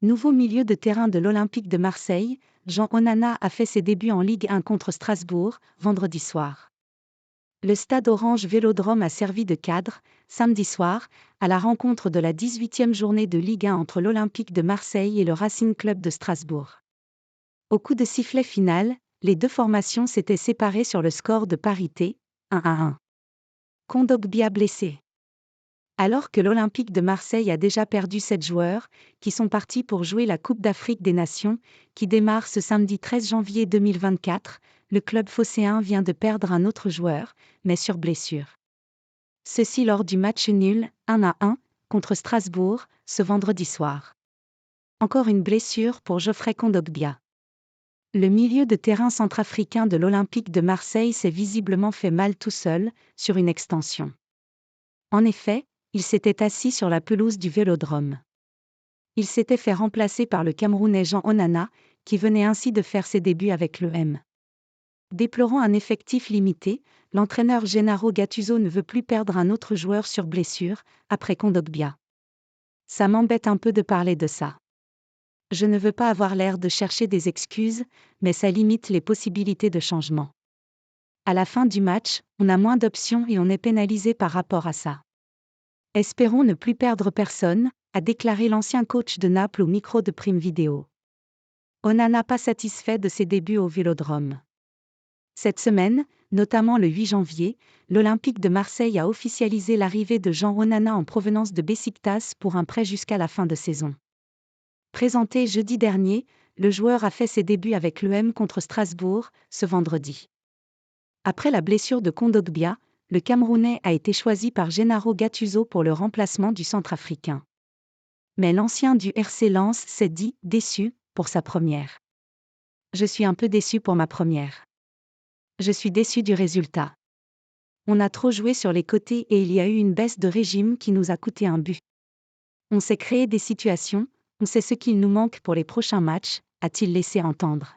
Nouveau milieu de terrain de l'Olympique de Marseille, Jean Onana a fait ses débuts en Ligue 1 contre Strasbourg, vendredi soir. Le stade Orange Vélodrome a servi de cadre, samedi soir, à la rencontre de la 18e journée de Ligue 1 entre l'Olympique de Marseille et le Racing Club de Strasbourg. Au coup de sifflet final, les deux formations s'étaient séparées sur le score de parité, 1-1. Kondogbia blessé. Alors que l'Olympique de Marseille a déjà perdu 7 joueurs, qui sont partis pour jouer la Coupe d'Afrique des Nations, qui démarre ce samedi 13 janvier 2024, le club phocéen vient de perdre un autre joueur, mais sur blessure. Ceci lors du match nul, 1-1, contre Strasbourg, ce vendredi soir. Encore une blessure pour Geoffrey Kondogbia. Le milieu de terrain centrafricain de l'Olympique de Marseille s'est visiblement fait mal tout seul, sur une extension. En effet, il s'était assis sur la pelouse du Vélodrome. Il s'était fait remplacer par le Camerounais Jean Onana, qui venait ainsi de faire ses débuts avec l'EM. Déplorant un effectif limité, l'entraîneur Gennaro Gattuso ne veut plus perdre un autre joueur sur blessure, après Kondogbia. Ça m'embête un peu de parler de ça. Je ne veux pas avoir l'air de chercher des excuses, mais ça limite les possibilités de changement. À la fin du match, on a moins d'options et on est pénalisé par rapport à ça. Espérons ne plus perdre personne, a déclaré l'ancien coach de Naples au micro de Prime Video. Onana pas satisfait de ses débuts au Vélodrome. Cette semaine, notamment le 8 janvier, l'Olympique de Marseille a officialisé l'arrivée de Jean Onana en provenance de Beşiktaş pour un prêt jusqu'à la fin de saison. Présenté jeudi dernier, le joueur a fait ses débuts avec l'EM contre Strasbourg, ce vendredi. Après la blessure de Kondogbia, le Camerounais a été choisi par Gennaro Gattuso pour le remplacement du Centrafricain. Mais l'ancien du RC Lens s'est dit « déçu » pour sa première. Je suis un peu déçu pour ma première. Je suis déçu du résultat. On a trop joué sur les côtés et il y a eu une baisse de régime qui nous a coûté un but. On s'est créé des situations, on sait ce qu'il nous manque pour les prochains matchs, a-t-il laissé entendre.